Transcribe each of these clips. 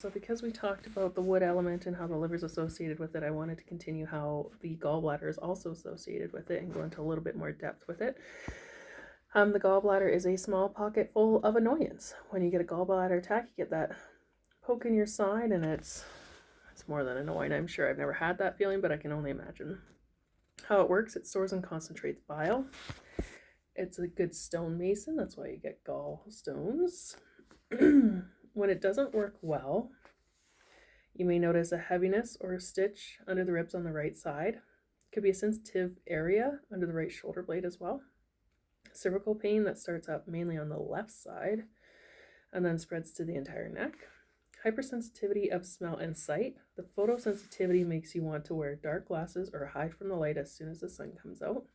So because we talked about the wood element and how the liver is associated with it, I wanted to continue how the gallbladder is also associated with it and go into a little bit more depth with it. The gallbladder is a small pocket full of annoyance. When you get a gallbladder attack, you get that poke in your side, and it's more than annoying. I'm sure I've never had that feeling, but I can only imagine. How it works, it stores and concentrates bile. It's a good stonemason, that's why you get gallstones. When it doesn't work well, you may notice a heaviness or a stitch under the ribs on the right side. It could be a sensitive area under the right shoulder blade as well. Cervical pain that starts up mainly on the left side and then spreads to the entire neck. Hypersensitivity of smell and sight. The photosensitivity makes you want to wear dark glasses or hide from the light as soon as the sun comes out.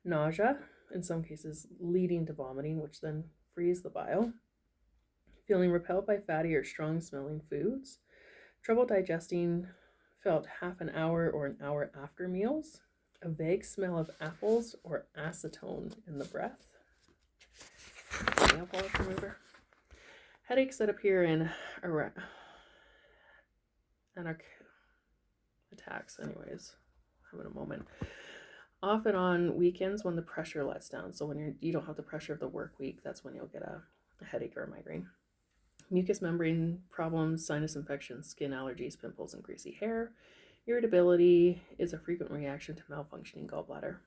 Nausea, in some cases leading to vomiting, which then frees the bile. Feeling repelled by fatty or strong smelling foods. Trouble digesting felt half an hour or an hour after meals. A vague smell of apples or acetone in the breath. Nail polish remover. Headaches that appear in attacks, anyways. Having a moment. Often on weekends when the pressure lets down. So when you don't have the pressure of the work week, that's when you'll get a headache or a migraine. Mucous membrane problems, sinus infections, skin allergies, pimples, and greasy hair. Irritability is a frequent reaction to malfunctioning gallbladder.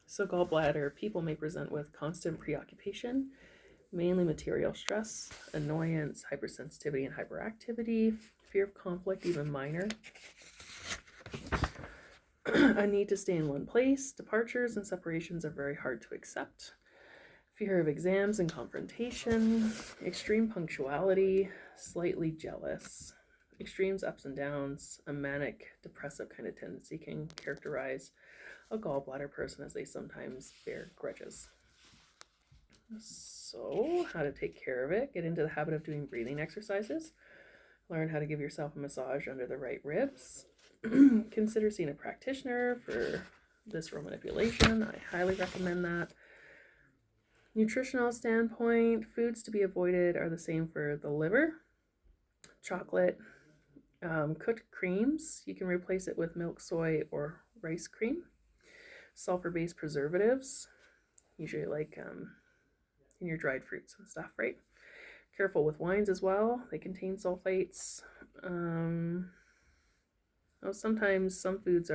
So gallbladder people may present with constant preoccupation, mainly material stress, annoyance, hypersensitivity and hyperactivity, fear of conflict, even minor, a need to stay in one place. Departures and separations are very hard to accept. Fear of exams and confrontation, extreme punctuality, slightly jealous. Extremes, ups and downs, a manic, depressive kind of tendency can characterize a gallbladder person, as they sometimes bear grudges. So, how to take care of it? Get into the habit of doing breathing exercises. Learn how to give yourself a massage under the right ribs. Consider seeing a practitioner for visceral manipulation. I highly recommend that. Nutritional standpoint, foods to be avoided are the same for the liver. Chocolate, cooked creams, you can replace it with milk, soy, or rice cream. Sulfur-based preservatives, usually like in your dried fruits and stuff, right? Careful with wines as well. They contain sulfates. Sometimes some foods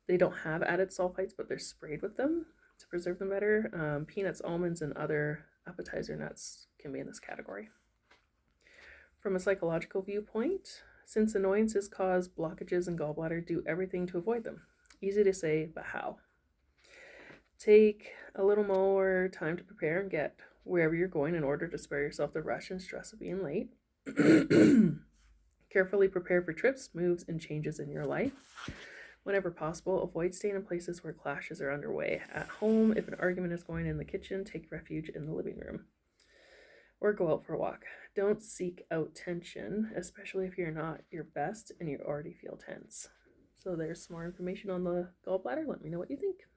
they don't have added sulfites, but they're sprayed with them to preserve them better. Peanuts, almonds, and other appetizer nuts can be in this category. From a psychological viewpoint, since annoyances cause blockages in gallbladder, do everything to avoid them. Easy to say, but how? Take a little more time to prepare and get wherever you're going in order to spare yourself the rush and stress of being late. Carefully prepare for trips, moves, and changes in your life. Whenever possible, avoid staying in places where clashes are underway. At home, if an argument is going in the kitchen, take refuge in the living room. Or go out for a walk. Don't seek out tension, especially if you're not your best and you already feel tense. So there's some more information on the gallbladder. Let me know what you think.